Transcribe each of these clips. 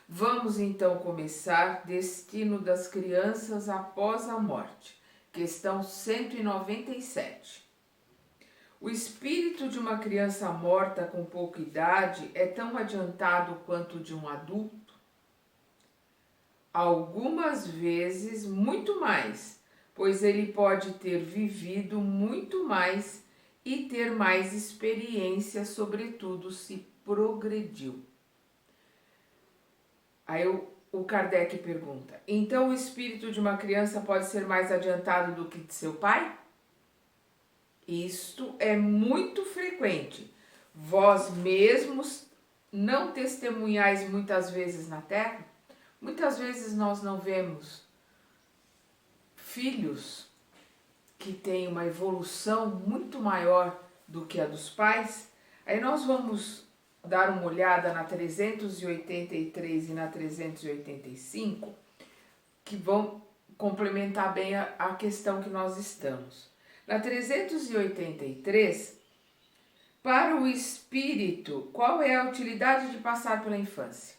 Vamos então começar Destino das Crianças após a Morte, questão 197. O espírito de uma criança morta com pouca idade é tão adiantado quanto o de um adulto? Algumas vezes muito mais, pois ele pode ter vivido muito mais e ter mais experiência, sobretudo se progrediu. Aí o Kardec pergunta: então o espírito de uma criança pode ser mais adiantado do que de seu pai? Isto é muito frequente. Vós mesmos não testemunhais muitas vezes na terra? Muitas vezes nós não vemos filhos que têm uma evolução muito maior do que a dos pais. Aí nós vamos dar uma olhada na 383 e na 385, que vão complementar bem a questão que nós estamos. Na 383, para o espírito, qual é a utilidade de passar pela infância?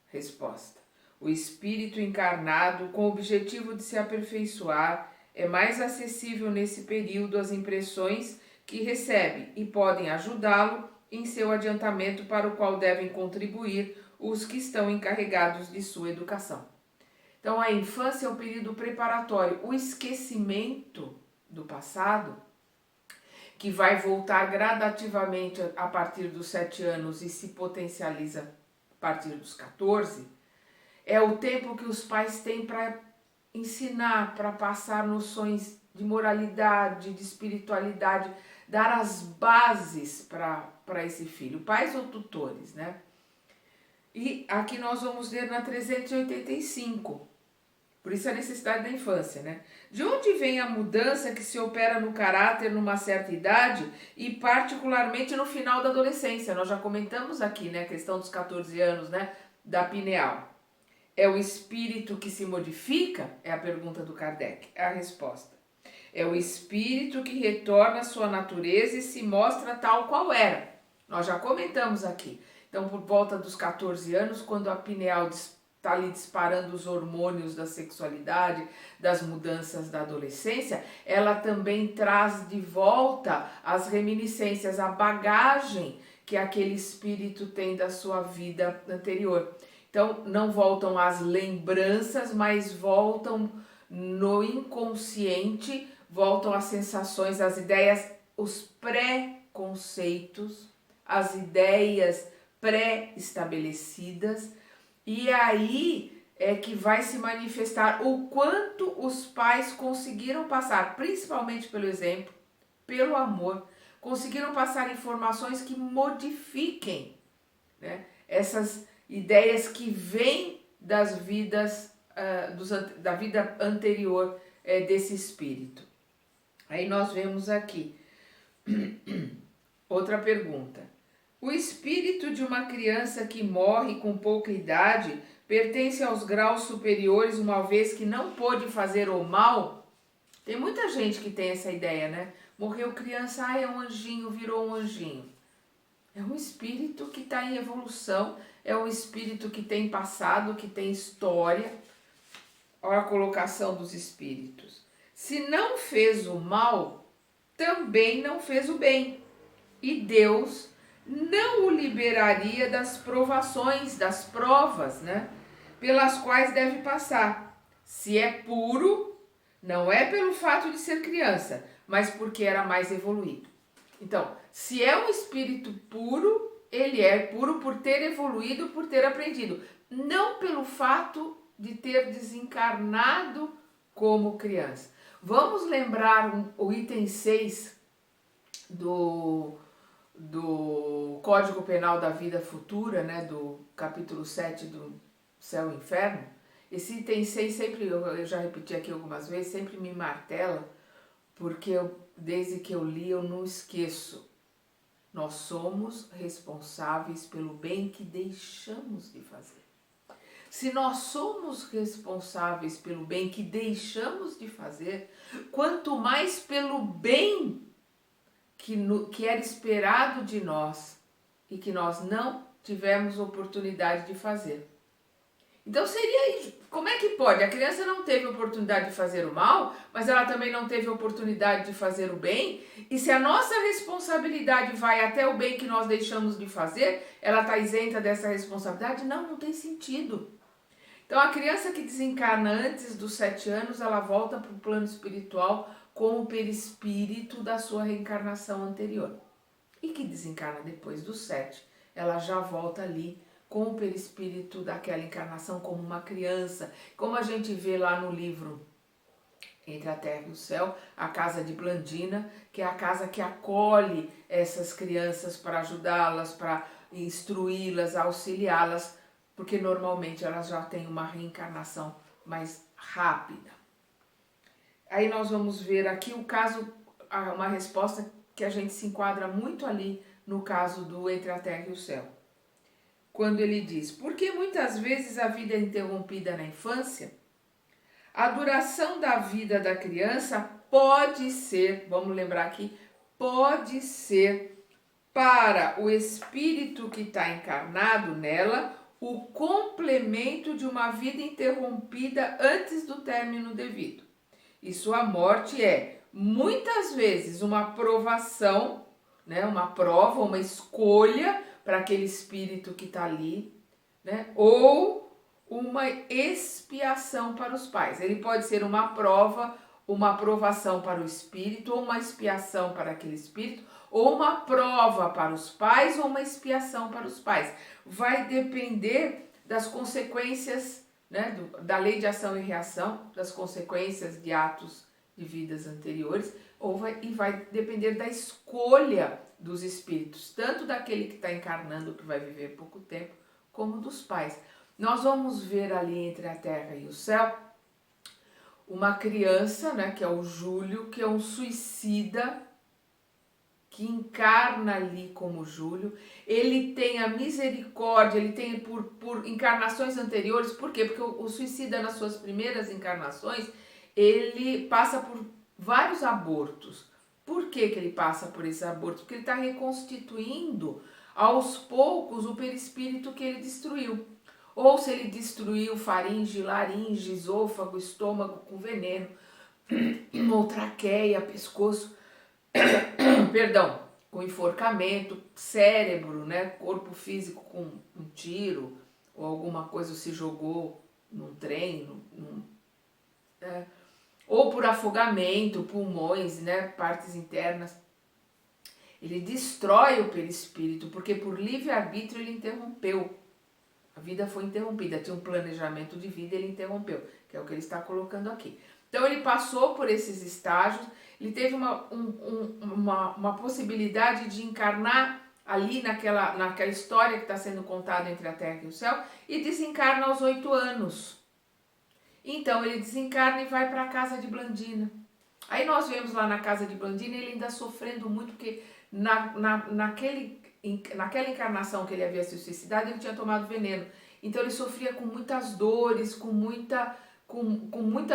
Resposta: o espírito encarnado, com o objetivo de se aperfeiçoar, é mais acessível nesse período às impressões que recebe e podem ajudá-lo em seu adiantamento, para o qual devem contribuir os que estão encarregados de sua educação. Então, a infância é o período preparatório, o esquecimento do passado, que vai voltar gradativamente a partir dos 7 anos e se potencializa a partir dos 14, é o tempo que os pais têm para ensinar, para passar noções de moralidade, de espiritualidade, dar as bases para esse filho, pais ou tutores, né? E aqui nós vamos ler na 385, por isso a necessidade da infância, né? De onde vem a mudança que se opera no caráter numa certa idade e particularmente no final da adolescência? Nós já comentamos aqui, né, a questão dos 14 anos, né, da pineal. É o espírito que se modifica? É a pergunta do Kardec. É a resposta: é o espírito que retorna à sua natureza e se mostra tal qual era. Nós já comentamos aqui. Então, por volta dos 14 anos, quando a pineal está ali disparando os hormônios da sexualidade, das mudanças da adolescência, ela também traz de volta as reminiscências, a bagagem que aquele espírito tem da sua vida anterior. Então, não voltam as lembranças, mas voltam no inconsciente, voltam as sensações, as ideias, os pré-conceitos, as ideias pré-estabelecidas, e aí é que vai se manifestar o quanto os pais conseguiram passar, principalmente pelo exemplo, pelo amor, conseguiram passar informações que modifiquem, né, essas ideias que vêm das vidas, da vida anterior desse espírito. Aí nós vemos aqui outra pergunta. O espírito de uma criança que morre com pouca idade pertence aos graus superiores, uma vez que não pôde fazer o mal? Tem muita gente que tem essa ideia, né? Morreu criança, é um anjinho, virou um anjinho. É um espírito que está em evolução, é um espírito que tem passado, que tem história. Olha a colocação dos espíritos. Se não fez o mal, também não fez o bem. E Deus não o liberaria das provações, das provas, né, pelas quais deve passar. Se é puro, não é pelo fato de ser criança, mas porque era mais evoluído. Então, se é um espírito puro, ele é puro por ter evoluído, por ter aprendido, não pelo fato de ter desencarnado como criança. Vamos lembrar o item 6 do Código Penal da Vida Futura, né, do capítulo 7 do Céu e Inferno. Esse item 6 sempre, eu já repeti aqui algumas vezes, sempre me martela, porque desde que eu li eu não esqueço. Nós somos responsáveis pelo bem que deixamos de fazer. Se nós somos responsáveis pelo bem que deixamos de fazer, quanto mais pelo bem que era esperado de nós e que nós não tivemos oportunidade de fazer. Então seria, como é que pode? A criança não teve oportunidade de fazer o mal, mas ela também não teve oportunidade de fazer o bem, e se a nossa responsabilidade vai até o bem que nós deixamos de fazer, ela está isenta dessa responsabilidade? Não, não tem sentido. Então a criança que desencarna antes dos 7 anos, ela volta para o plano espiritual com o perispírito da sua reencarnação anterior. E que desencarna depois dos 7, ela já volta ali com o perispírito daquela encarnação como uma criança. Como a gente vê lá no livro Entre a Terra e o Céu, a casa de Blandina, que é a casa que acolhe essas crianças para ajudá-las, para instruí-las, auxiliá-las, porque normalmente elas já têm uma reencarnação mais rápida. Aí nós vamos ver aqui o caso, uma resposta que a gente se enquadra muito ali no caso do Entre a Terra e o Céu. Quando ele diz, porque muitas vezes a vida é interrompida na infância, a duração da vida da criança pode ser, vamos lembrar aqui, pode ser para o espírito que está encarnado nela o complemento de uma vida interrompida antes do término devido. E sua morte é, muitas vezes, uma provação, né, uma prova, uma escolha para aquele espírito que está ali, né, ou uma expiação para os pais. Ele pode ser uma prova, uma provação para o espírito, ou uma expiação para aquele espírito, ou uma prova para os pais, ou uma expiação para os pais. Vai depender das consequências, né, da lei de ação e reação, das consequências de atos de vidas anteriores, e vai depender da escolha dos espíritos, tanto daquele que está encarnando, que vai viver pouco tempo, como dos pais. Nós vamos ver ali Entre a Terra e o Céu uma criança, né, que é o Júlio, que é um suicida, que encarna ali como Júlio. Ele tem a misericórdia, ele tem por encarnações anteriores. Por quê? Porque o suicida, nas suas primeiras encarnações, ele passa por vários abortos. Por que ele passa por esses abortos? Porque ele está reconstituindo aos poucos o perispírito que ele destruiu. Ou se ele destruiu faringe, laringe, esôfago, estômago com veneno, ou traqueia, pescoço, perdão, com enforcamento, cérebro, né, corpo físico com um tiro, ou alguma coisa se jogou num trem, ou por afogamento, pulmões, né, partes internas. Ele destrói o perispírito, porque por livre-arbítrio ele interrompeu. A vida foi interrompida, tinha um planejamento de vida, ele interrompeu, que é o que ele está colocando aqui. Então ele passou por esses estágios, ele teve uma possibilidade de encarnar ali naquela história que está sendo contada entre a Terra e o Céu, e desencarna aos 8 anos. Então ele desencarna e vai para a casa de Blandina. Aí nós vemos lá na casa de Blandina ele ainda sofrendo muito, porque naquela encarnação que ele havia se suicidado, ele tinha tomado veneno. Então ele sofria com muitas dores, com muita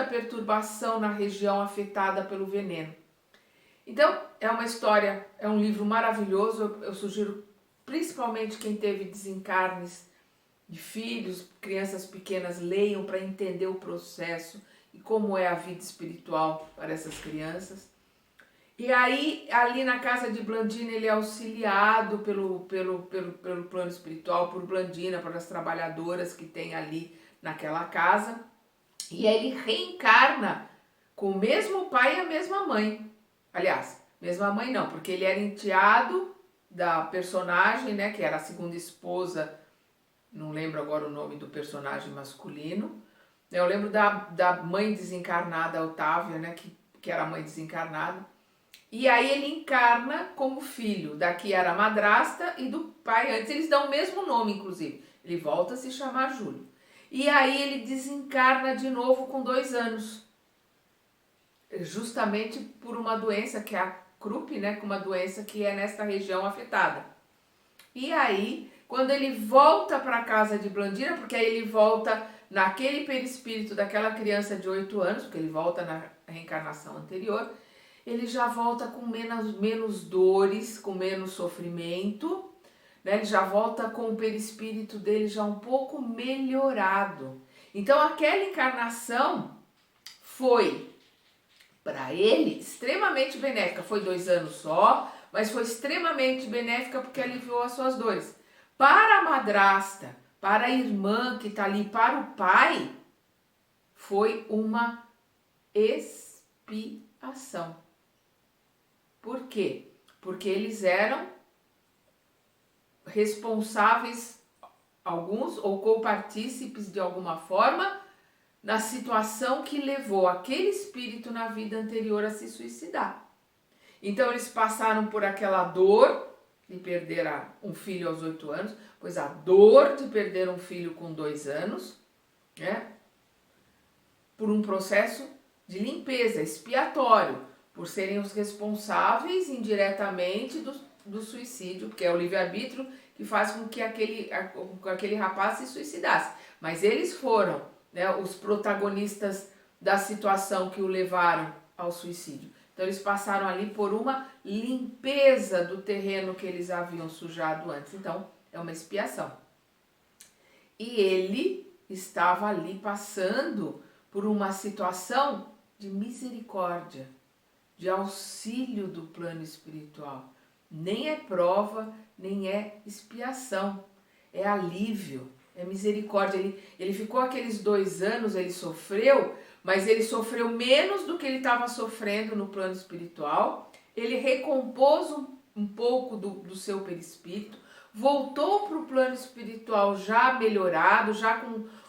perturbação na região afetada pelo veneno. Então é uma história, é um livro maravilhoso. Eu sugiro principalmente quem teve desencarnes de filhos, crianças pequenas, leiam para entender o processo e como é a vida espiritual para essas crianças. E aí, ali na casa de Blandina, ele é auxiliado pelo plano espiritual, por Blandina, pelas trabalhadoras que tem ali naquela casa. E ele reencarna com o mesmo pai e a mesma mãe. Aliás, mesma mãe não, porque ele era enteado da personagem, né, que era a segunda esposa, não lembro agora o nome do personagem masculino. Eu lembro da mãe desencarnada, Otávia, né, que era a mãe desencarnada. E aí ele encarna como filho, daqui era a madrasta e do pai antes, eles dão o mesmo nome inclusive, ele volta a se chamar Júlio. E aí ele desencarna de novo com 2 anos, justamente por uma doença que é a Krupp, né, com uma doença que é nesta região afetada. E aí, quando ele volta para a casa de Blandina, porque aí ele volta naquele perispírito daquela criança de 8 anos, porque ele volta na reencarnação anterior, ele já volta com menos dores, com menos sofrimento, né? Ele já volta com o perispírito dele já um pouco melhorado. Então aquela encarnação foi para ele extremamente benéfica. Foi 2 anos só, mas foi extremamente benéfica porque aliviou as suas dores. Para a madrasta, para a irmã que está ali, para o pai, foi uma expiação. Por quê? Porque eles eram responsáveis, alguns, ou copartícipes de alguma forma, na situação que levou aquele espírito na vida anterior a se suicidar. Então eles passaram por aquela dor de perder um filho aos 8 anos, pois a dor de perder um filho com 2 anos, né? Por um processo de limpeza, expiatório, por serem os responsáveis indiretamente do suicídio, porque é o livre-arbítrio que faz com que aquele rapaz se suicidasse. Mas eles foram, né, os protagonistas da situação que o levaram ao suicídio. Então eles passaram ali por uma limpeza do terreno que eles haviam sujado antes. Então é uma expiação. E ele estava ali passando por uma situação de misericórdia, de auxílio do plano espiritual. Nem é prova, nem é expiação, é alívio, é misericórdia. Ele ficou aqueles 2 anos, ele sofreu, mas ele sofreu menos do que ele estava sofrendo no plano espiritual. Ele recompôs um pouco do seu perispírito, voltou para o plano espiritual já melhorado, já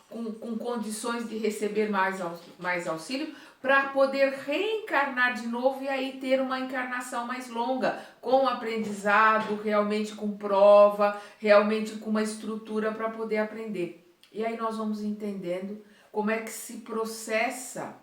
com condições de receber mais auxílio, para poder reencarnar de novo e aí ter uma encarnação mais longa, com aprendizado, realmente com prova, realmente com uma estrutura para poder aprender. E aí nós vamos entendendo como é que se processa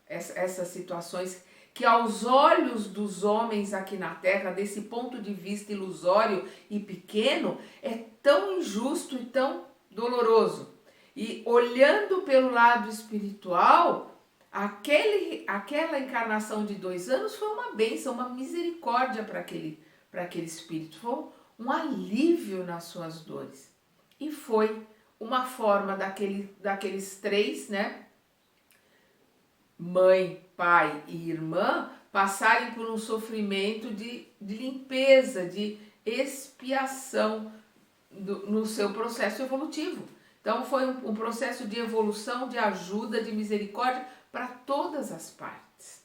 essas situações que aos olhos dos homens aqui na Terra, desse ponto de vista ilusório e pequeno, é tão injusto e tão doloroso. E olhando pelo lado espiritual, aquela encarnação de 2 anos foi uma bênção, uma misericórdia para aquele espírito, foi um alívio nas suas dores. E foi uma forma daqueles 3, né? Mãe, pai e irmã, passarem por um sofrimento de limpeza, de expiação no seu processo evolutivo. Então foi um processo de evolução, de ajuda, de misericórdia para todas as partes.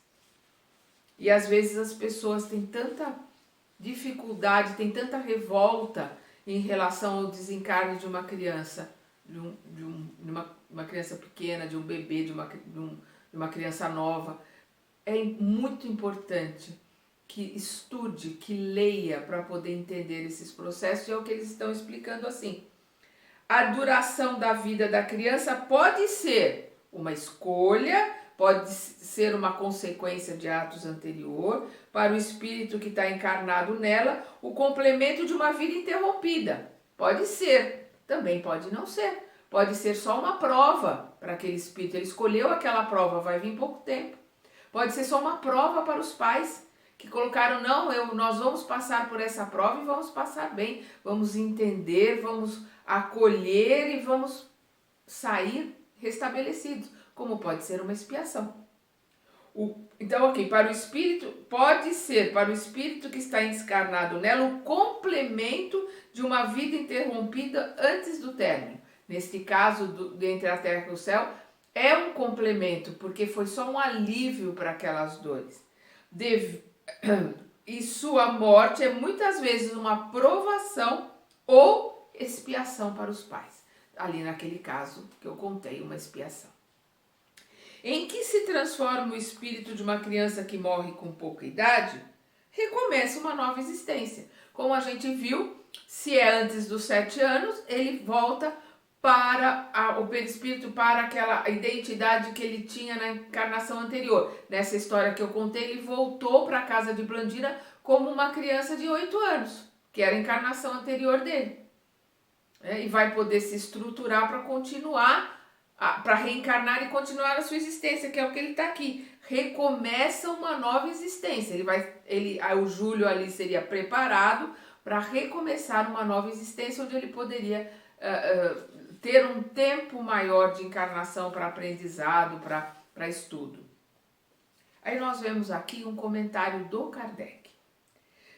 E às vezes as pessoas têm tanta dificuldade, têm tanta revolta em relação ao desencarne de uma criança, de uma criança pequena, de um bebê, de uma criança nova. É muito importante que estude, que leia para poder entender esses processos, e é o que eles estão explicando assim. A duração da vida da criança pode ser uma escolha, pode ser uma consequência de atos anteriores, para o espírito que está encarnado nela, o complemento de uma vida interrompida. Pode ser, também pode não ser. Pode ser só uma prova para aquele espírito. Ele escolheu aquela prova, vai vir pouco tempo. Pode ser só uma prova para os pais que colocaram, nós vamos passar por essa prova e vamos passar bem. Vamos entender, vamos acolher e vamos sair restabelecidos. Como pode ser uma expiação. Então, para o espírito, pode ser para o espírito que está encarnado nela o complemento de uma vida interrompida antes do término. Neste caso, entre a terra e o céu, é um complemento, porque foi só um alívio para aquelas dores. E sua morte é muitas vezes uma provação ou expiação para os pais. Ali naquele caso que eu contei, uma expiação. Em que se transforma o espírito de uma criança que morre com pouca idade? Recomeça uma nova existência. Como a gente viu, se é antes dos 7 anos, ele volta para o perispírito, para aquela identidade que ele tinha na encarnação anterior. Nessa história que eu contei, ele voltou para a casa de Blandina como uma criança de 8 anos, que era a encarnação anterior dele. E vai poder se estruturar para continuar, para reencarnar e continuar a sua existência, que é o que ele está aqui. Recomeça uma nova existência. O Júlio ali seria preparado para recomeçar uma nova existência onde ele poderia ter um tempo maior de encarnação para aprendizado, para estudo. Aí nós vemos aqui um comentário do Kardec.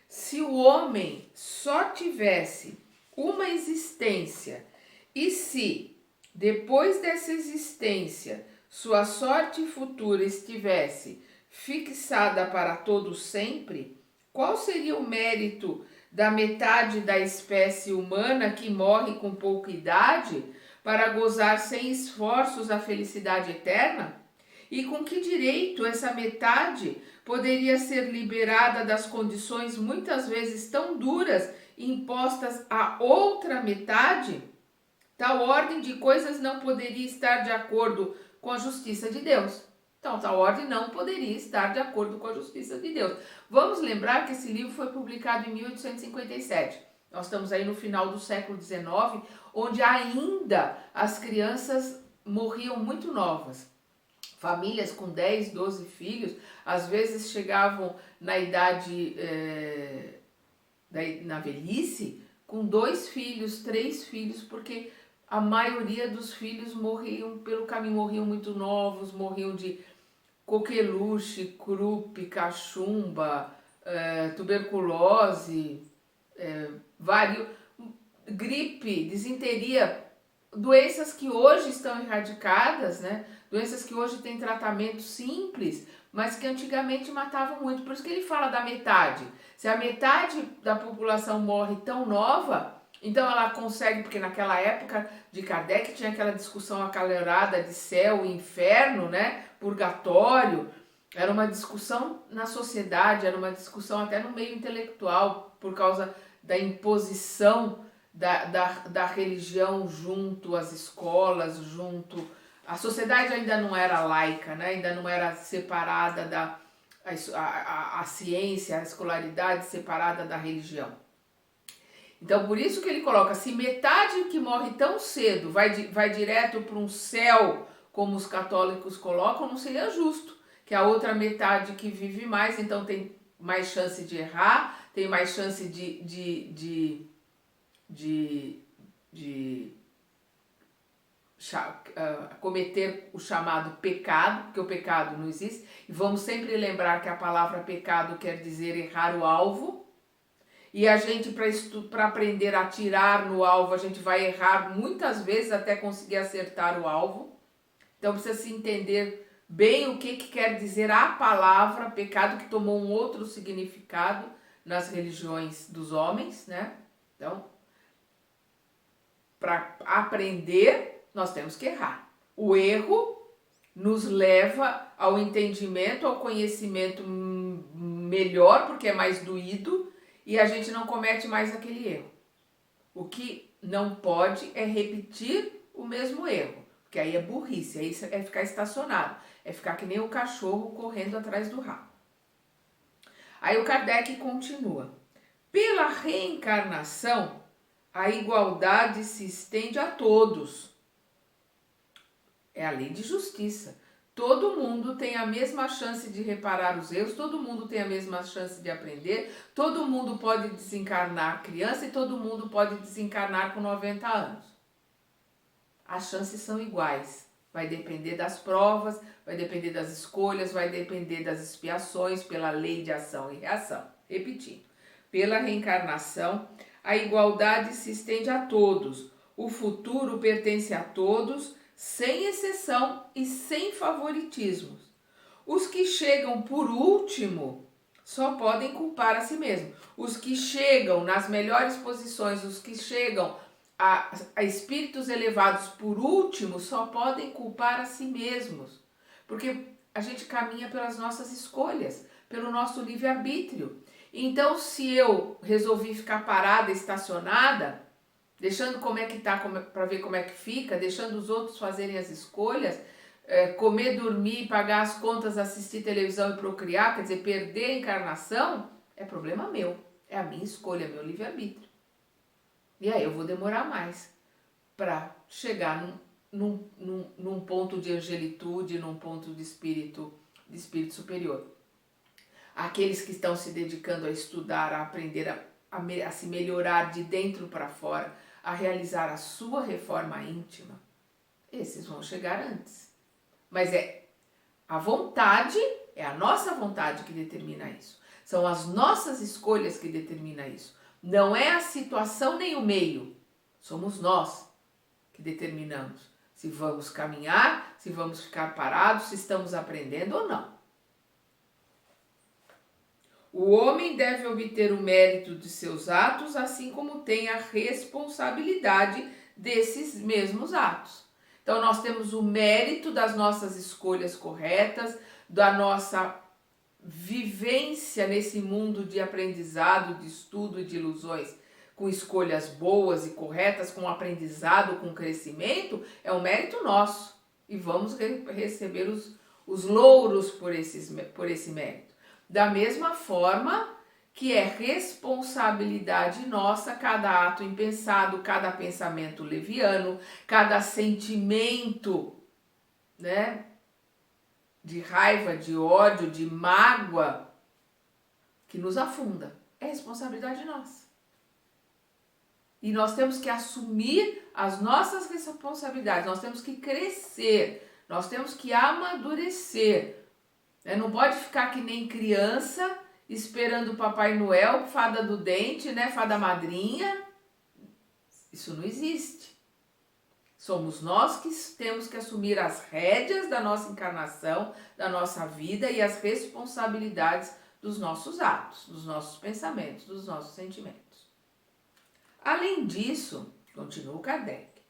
Se o homem só tivesse uma existência e se, depois dessa existência, sua sorte futura estivesse fixada para todo sempre, qual seria o mérito da metade da espécie humana que morre com pouca idade para gozar sem esforços a felicidade eterna? E com que direito essa metade poderia ser liberada das condições muitas vezes tão duras impostas à outra metade? Tal ordem de coisas não poderia estar de acordo com a justiça de Deus. Então, tal ordem não poderia estar de acordo com a justiça de Deus. Vamos lembrar que esse livro foi publicado em 1857. Nós estamos aí no final do século XIX, onde ainda as crianças morriam muito novas. Famílias com 10, 12 filhos, às vezes chegavam na idade, na velhice, com 2 filhos, 3 filhos, porque a maioria dos filhos morriam pelo caminho, morriam muito novos, morriam de coqueluche, croup, cachumba, tuberculose, gripe, disenteria, doenças que hoje estão erradicadas, né? Doenças que hoje têm tratamento simples, mas que antigamente matavam muito. Por isso que ele fala da metade. Se a metade da população morre tão nova, então ela consegue, porque naquela época de Kardec tinha aquela discussão acalorada de céu e inferno, né? Purgatório. Era uma discussão na sociedade, era uma discussão até no meio intelectual, por causa da imposição da religião junto às escolas, junto... A sociedade ainda não era laica, né? Ainda não era separada a ciência, a escolaridade separada da religião. Então, por isso que ele coloca, se metade que morre tão cedo vai direto para um céu, como os católicos colocam, não seria justo. Que a outra metade que vive mais, então tem mais chance de errar, tem mais chance de cometer o chamado pecado, porque o pecado não existe. E vamos sempre lembrar que a palavra pecado quer dizer errar o alvo. E a gente, para aprender a atirar no alvo, a gente vai errar muitas vezes até conseguir acertar o alvo. Então precisa se entender bem o que quer dizer a palavra pecado, que tomou um outro significado nas religiões dos homens, né? Então, para aprender, nós temos que errar. O erro nos leva ao entendimento, ao conhecimento melhor, porque é mais doído, e a gente não comete mais aquele erro. O que não pode é repetir o mesmo erro, porque aí é burrice, aí é ficar estacionado, é ficar que nem o cachorro correndo atrás do rabo. Aí o Kardec continua. Pela reencarnação, a igualdade se estende a todos. É a lei de justiça. Todo mundo tem a mesma chance de reparar os erros, todo mundo tem a mesma chance de aprender, todo mundo pode desencarnar criança e todo mundo pode desencarnar com 90 anos. As chances são iguais. Vai depender das provas, vai depender das escolhas, vai depender das expiações pela lei de ação e reação. Repetindo, pela reencarnação, a igualdade se estende a todos. O futuro pertence a todos, sem exceção e sem favoritismos. Os que chegam por último só podem culpar a si mesmos. Os que chegam nas melhores posições, os que chegam a espíritos elevados por último, só podem culpar a si mesmos. Porque a gente caminha pelas nossas escolhas, pelo nosso livre-arbítrio. Então, se eu resolvi ficar parada, estacionada, deixando como é que tá, para ver como é que fica, deixando os outros fazerem as escolhas, comer, dormir, pagar as contas, assistir televisão e procriar, quer dizer, perder a encarnação, é problema meu, é a minha escolha, é meu livre-arbítrio. E aí eu vou demorar mais para chegar num ponto de angelitude, num ponto de espírito superior. Aqueles que estão se dedicando a estudar, a aprender a se melhorar de dentro para fora, a realizar a sua reforma íntima, esses vão chegar antes. Mas é a vontade, é a nossa vontade que determina isso. São as nossas escolhas que determinam isso. Não é a situação nem o meio. Somos nós que determinamos se vamos caminhar, se vamos ficar parados, se estamos aprendendo ou não. O homem deve obter o mérito de seus atos, assim como tem a responsabilidade desses mesmos atos. Então, nós temos o mérito das nossas escolhas corretas, da nossa vivência nesse mundo de aprendizado, de estudo e de ilusões, com escolhas boas e corretas, com aprendizado, com crescimento, é um mérito nosso. E vamos receber os louros por esse mérito. Da mesma forma que é responsabilidade nossa cada ato impensado, cada pensamento leviano, cada sentimento, né, de raiva, de ódio, de mágoa que nos afunda. É responsabilidade nossa. E nós temos que assumir as nossas responsabilidades, nós temos que crescer, nós temos que amadurecer. Não pode ficar que nem criança, esperando o Papai Noel, fada do dente, né, fada madrinha. Isso não existe. Somos nós que temos que assumir as rédeas da nossa encarnação, da nossa vida e as responsabilidades dos nossos atos, dos nossos pensamentos, dos nossos sentimentos. Além disso, continua o Kardec,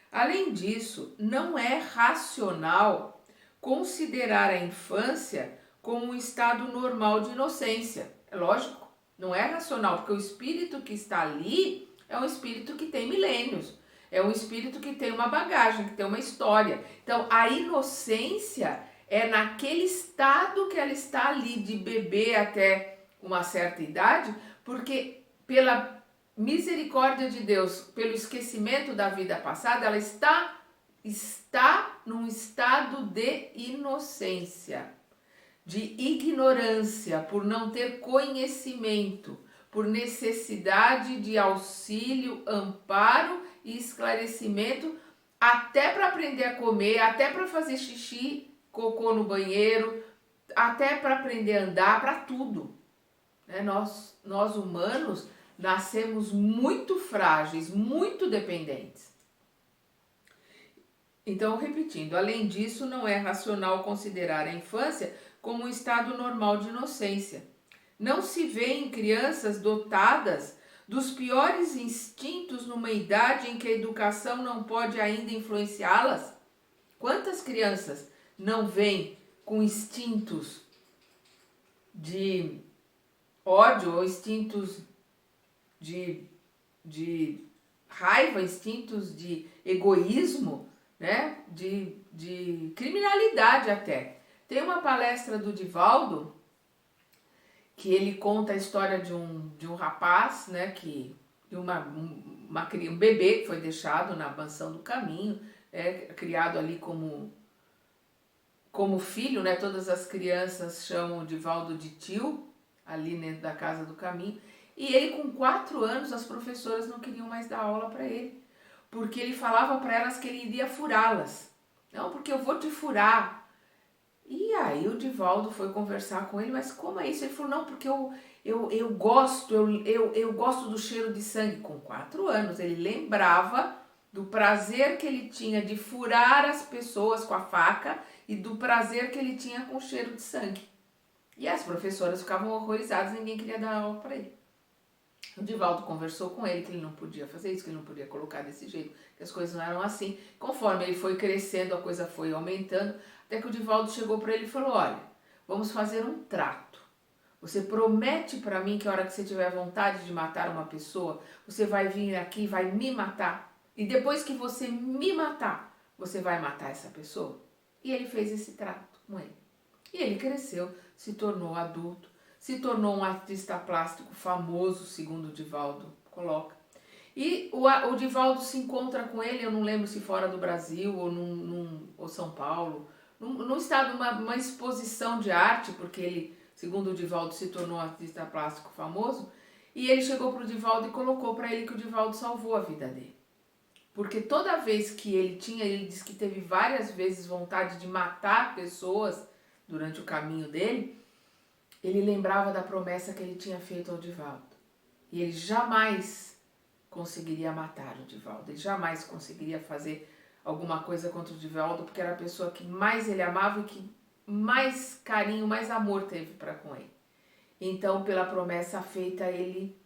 além disso, não é racional considerar a infância como um estado normal de inocência. É lógico, não é racional, porque o espírito que está ali é um espírito que tem milênios, é um espírito que tem uma bagagem, que tem uma história. Então, a inocência é naquele estado que ela está ali, de bebê até uma certa idade, porque pela misericórdia de Deus, pelo esquecimento da vida passada, ela está num estado de inocência, de ignorância, por não ter conhecimento, por necessidade de auxílio, amparo e esclarecimento, até para aprender a comer, até para fazer xixi, cocô no banheiro, até para aprender a andar, para tudo. Nós humanos nascemos muito frágeis, muito dependentes. Então, repetindo, além disso, não é racional considerar a infância como um estado normal de inocência. Não se vê em crianças dotadas dos piores instintos numa idade em que a educação não pode ainda influenciá-las? Quantas crianças não vêm com instintos de ódio ou instintos de raiva, instintos de egoísmo, né? de criminalidade até. Tem uma palestra do Divaldo que ele conta a história de um rapaz, né, um bebê que foi deixado na mansão do caminho, criado ali como filho, né? Todas as crianças chamam o Divaldo de tio, ali dentro da casa do caminho. E ele, com 4 anos, as professoras não queriam mais dar aula para ele, porque ele falava para elas que ele iria furá-las. Não, porque eu vou te furar. E aí o Divaldo foi conversar com ele, mas como é isso? Ele falou, não, porque eu gosto do cheiro de sangue. Com 4 anos, ele lembrava do prazer que ele tinha de furar as pessoas com a faca e do prazer que ele tinha com o cheiro de sangue. E as professoras ficavam horrorizadas, ninguém queria dar aula para ele. O Divaldo conversou com ele que ele não podia fazer isso, que ele não podia colocar desse jeito, que as coisas não eram assim. Conforme ele foi crescendo, a coisa foi aumentando, até que o Divaldo chegou para ele e falou, olha, vamos fazer um trato. Você promete para mim que a hora que você tiver vontade de matar uma pessoa, você vai vir aqui e vai me matar. E depois que você me matar, você vai matar essa pessoa? E ele fez esse trato com ele. E ele cresceu, se tornou adulto, se tornou um artista plástico famoso, segundo o Divaldo coloca. E o Divaldo se encontra com ele, eu não lembro se fora do Brasil ou São Paulo, num estado, uma exposição de arte, porque ele, segundo o Divaldo, se tornou um artista plástico famoso. E ele chegou para o Divaldo e colocou para ele que o Divaldo salvou a vida dele. Porque toda vez que ele disse que teve várias vezes vontade de matar pessoas durante o caminho dele, ele lembrava da promessa que ele tinha feito ao Divaldo. E ele jamais conseguiria matar o Divaldo, ele jamais conseguiria fazer alguma coisa contra o Divaldo, porque era a pessoa que mais ele amava e que mais carinho, mais amor teve para com ele. Então, pela promessa feita, ele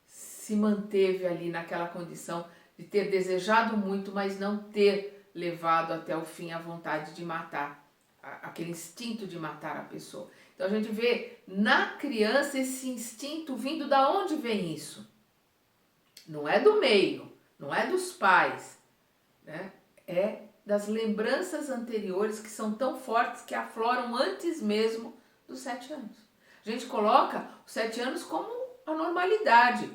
se manteve ali naquela condição de ter desejado muito, mas não ter levado até o fim a vontade de matar, aquele instinto de matar a pessoa. Então a gente vê na criança esse instinto vindo da onde vem isso? Não é do meio, não é dos pais, né? É das lembranças anteriores que são tão fortes que afloram antes mesmo dos 7 anos. A gente coloca os 7 anos como a normalidade,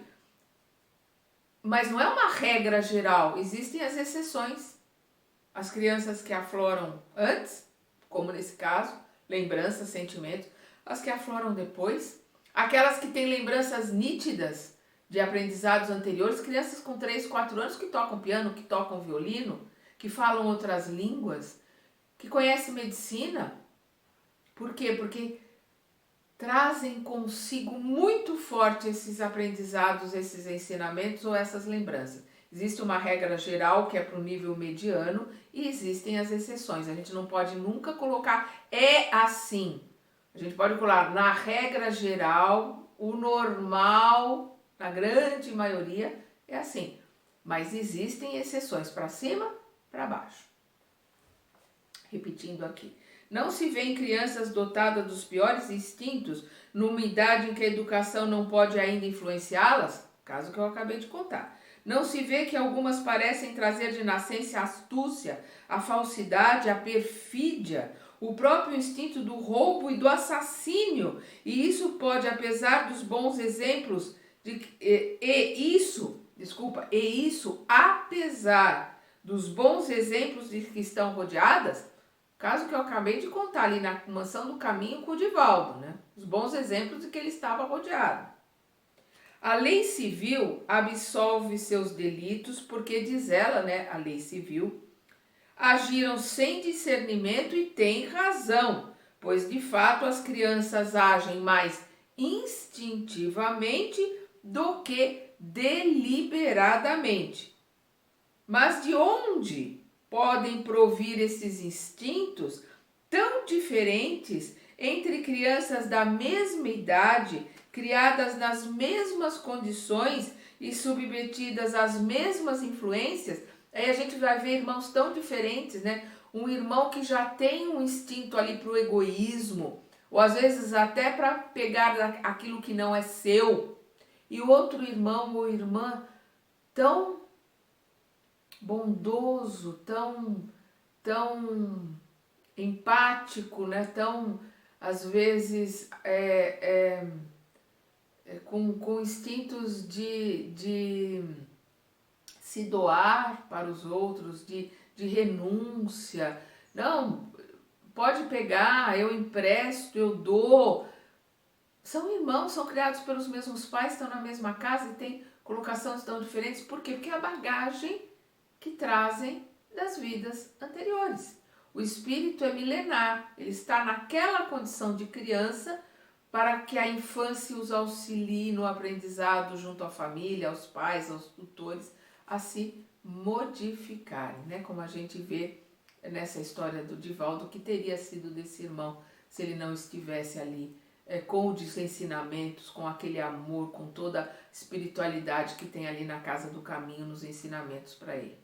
mas não é uma regra geral, existem as exceções. As crianças que afloram antes, como nesse caso, lembranças, sentimentos, as que afloram depois, aquelas que têm lembranças nítidas de aprendizados anteriores, crianças com 3, 4 anos que tocam piano, que tocam violino, que falam outras línguas, que conhecem medicina. Por quê? Porque trazem consigo muito forte esses aprendizados, esses ensinamentos ou essas lembranças. Existe uma regra geral que é para o nível mediano e existem as exceções. A gente não pode nunca colocar é assim. A gente pode colocar na regra geral, o normal, na grande maioria, é assim. Mas existem exceções para cima, para baixo. Repetindo aqui. Não se vê em crianças dotadas dos piores instintos numa idade em que a educação não pode ainda influenciá-las? Caso que eu acabei de contar. Não se vê que algumas parecem trazer de nascença a astúcia, a falsidade, a perfídia, o próprio instinto do roubo e do assassínio. E isso pode, apesar dos bons exemplos, apesar dos bons exemplos de que estão rodeadas, caso que eu acabei de contar ali na Mansão do Caminho com o Divaldo, né? Os bons exemplos de que ele estava rodeado. A lei civil absolve seus delitos porque, diz ela, né, a lei civil, agiram sem discernimento e têm razão, pois de fato as crianças agem mais instintivamente do que deliberadamente. Mas de onde podem provir esses instintos tão diferentes entre crianças da mesma idade, criadas nas mesmas condições e submetidas às mesmas influências? Aí a gente vai ver irmãos tão diferentes, né? Um irmão que já tem um instinto ali para o egoísmo, ou às vezes até para pegar aquilo que não é seu, e o outro irmão ou irmã tão bondoso, tão empático, né? Tão, às vezes, com instintos de se doar para os outros, de renúncia. Não, pode pegar, eu empresto, eu dou. São irmãos, são criados pelos mesmos pais, estão na mesma casa e têm colocações tão diferentes. Por quê? Porque é a bagagem que trazem das vidas anteriores. O espírito é milenar, ele está naquela condição de criança para que a infância os auxilie no aprendizado junto à família, aos pais, aos tutores, a se modificarem, né? Como a gente vê nessa história do Divaldo, que teria sido desse irmão se ele não estivesse ali com os ensinamentos, com aquele amor, com toda a espiritualidade que tem ali na Casa do Caminho, nos ensinamentos para ele.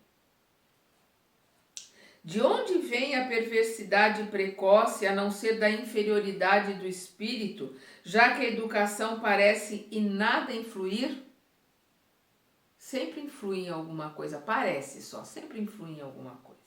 De onde vem a perversidade precoce, a não ser da inferioridade do espírito, já que a educação parece em nada influir? Sempre influi em alguma coisa, parece só, sempre influi em alguma coisa.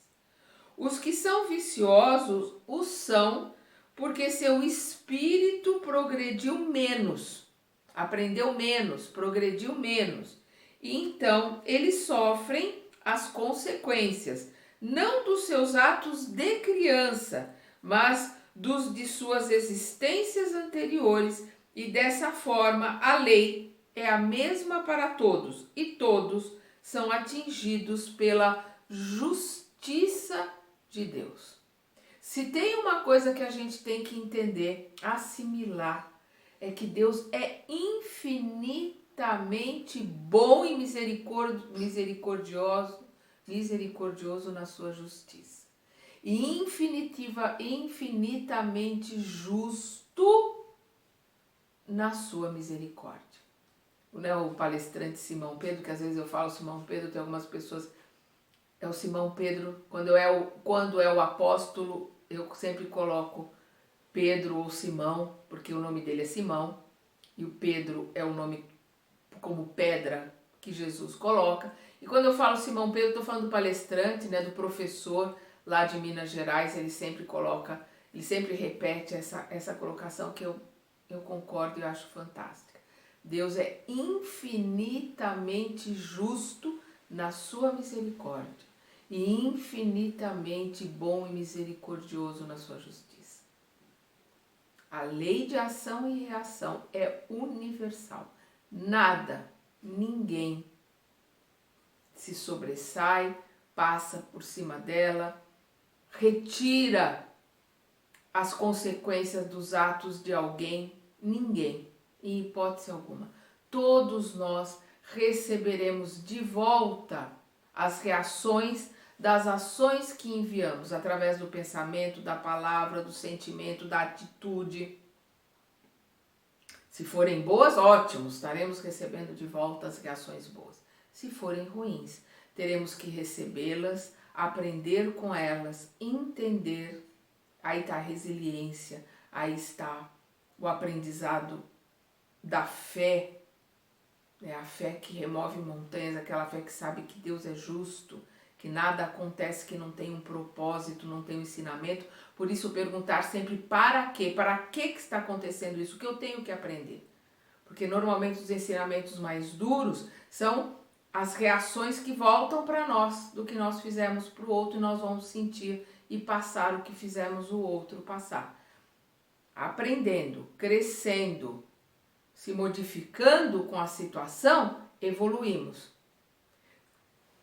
Os que são viciosos o são porque seu espírito progrediu menos, aprendeu menos, progrediu menos. E então eles sofrem as consequências, não dos seus atos de criança, mas de suas existências anteriores, e dessa forma a lei é a mesma para todos, e todos são atingidos pela justiça de Deus. Se tem uma coisa que a gente tem que entender, assimilar, é que Deus é infinitamente bom e misericordioso na sua justiça. E infinitamente justo na sua misericórdia. O palestrante Simão Pedro, que às vezes eu falo Simão Pedro, tem algumas pessoas, é o Simão Pedro, quando é o apóstolo, eu sempre coloco Pedro ou Simão, porque o nome dele é Simão, e o Pedro é o nome como pedra que Jesus coloca. E quando eu falo Simão Pedro, estou falando do palestrante, do professor lá de Minas Gerais, ele sempre repete essa colocação que eu concordo e acho fantástica. Deus é infinitamente justo na sua misericórdia e infinitamente bom e misericordioso na sua justiça. A lei de ação e reação é universal. Nada, ninguém se sobressai, passa por cima dela, retira as consequências dos atos de alguém, ninguém, em hipótese alguma. Todos nós receberemos de volta as reações das ações que enviamos, através do pensamento, da palavra, do sentimento, da atitude. Se forem boas, ótimo, estaremos recebendo de volta as reações boas. Se forem ruins, teremos que recebê-las, aprender com elas, entender. Aí está a resiliência, aí está o aprendizado da fé, a fé que remove montanhas, aquela fé que sabe que Deus é justo, que nada acontece que não tem um propósito, não tem um ensinamento. Por isso perguntar sempre para quê? Para que está acontecendo isso? O que eu tenho que aprender? Porque normalmente os ensinamentos mais duros são as reações que voltam para nós, do que nós fizemos para o outro, e nós vamos sentir e passar o que fizemos o outro passar. Aprendendo, crescendo, se modificando com a situação, evoluímos.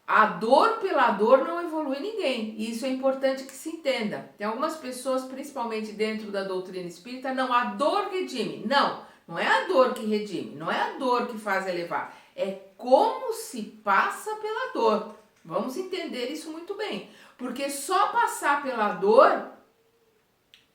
A dor pela dor não evolui ninguém, e isso é importante que se entenda. Tem algumas pessoas, principalmente dentro da doutrina espírita, não, a dor redime. Não é a dor que redime, não é a dor que faz elevar, é como se passa pela dor. Vamos entender isso muito bem, porque só passar pela dor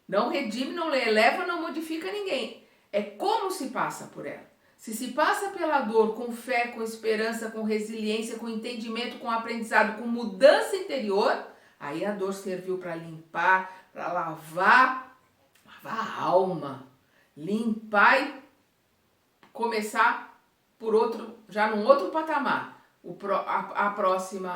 não redime, não eleva, não modifica ninguém. É como se passa por ela. Se passa pela dor com fé, com esperança, com resiliência, com entendimento, com aprendizado, com mudança interior, aí a dor serviu para limpar, para lavar a alma, limpar e começar já num outro patamar,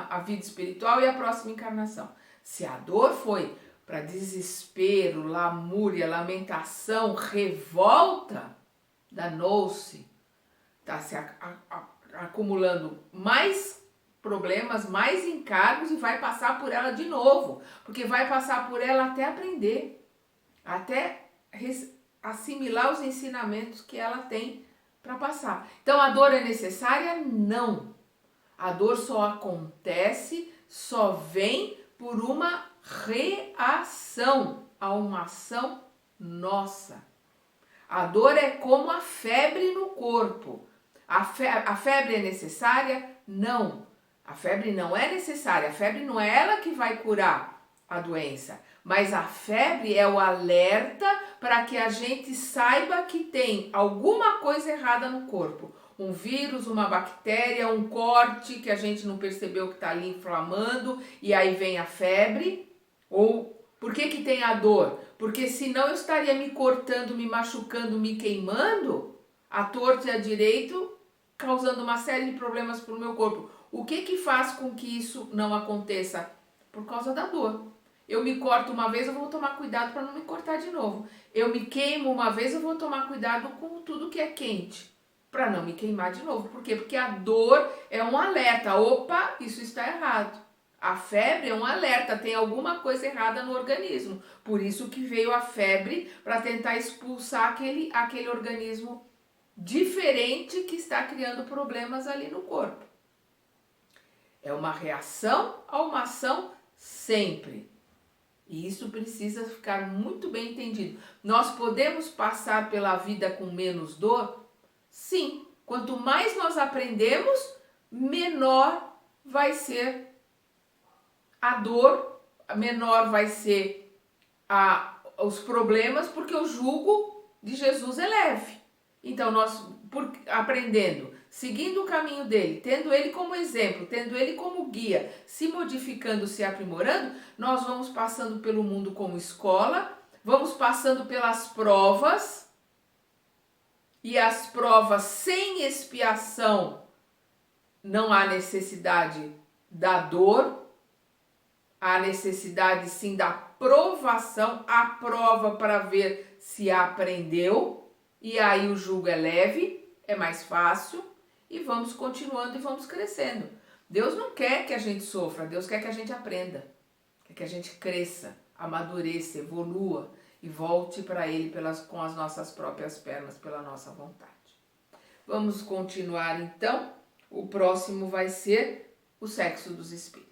a vida espiritual e a próxima encarnação. Se a dor foi para desespero, lamúria, lamentação, revolta, danou-se, está se acumulando mais problemas, mais encargos, e vai passar por ela de novo, porque vai passar por ela até aprender, até assimilar os ensinamentos que ela tem para passar. Então a dor é necessária? Não. A dor só acontece, só vem por uma reação a uma ação nossa. A dor é como a febre no corpo. A febre é necessária? Não. A febre não é necessária. A febre não é ela que vai curar a doença. Mas a febre é o alerta para que a gente saiba que tem alguma coisa errada no corpo. Um vírus, uma bactéria, um corte que a gente não percebeu que está ali inflamando, e aí vem a febre. Ou por que tem a dor? Porque senão eu estaria me cortando, me machucando, me queimando, à torta e à direito, causando uma série de problemas para o meu corpo. O que faz com que isso não aconteça? Por causa da dor. Eu me corto uma vez, eu vou tomar cuidado para não me cortar de novo. Eu me queimo uma vez, eu vou tomar cuidado com tudo que é quente, para não me queimar de novo. Por quê? Porque a dor é um alerta. Opa, isso está errado. A febre é um alerta, tem alguma coisa errada no organismo. Por isso que veio a febre, para tentar expulsar aquele organismo diferente que está criando problemas ali no corpo. É uma reação a uma ação sempre. E isso precisa ficar muito bem entendido. Nós podemos passar pela vida com menos dor? Sim. Quanto mais nós aprendemos, menor vai ser a dor, menor vai ser os problemas, porque o jugo de Jesus é leve. Então, nós aprendendo, seguindo o caminho dele, tendo ele como exemplo, tendo ele como guia, se modificando, se aprimorando, nós vamos passando pelo mundo como escola, vamos passando pelas provas, e as provas sem expiação, não há necessidade da dor, há necessidade sim da provação, a prova para ver se aprendeu. E aí o jugo é leve, é mais fácil e vamos continuando e vamos crescendo. Deus não quer que a gente sofra, Deus quer que a gente aprenda, quer que a gente cresça, amadureça, evolua e volte para Ele com as nossas próprias pernas, pela nossa vontade. Vamos continuar então, o próximo vai ser o sexo dos espíritos.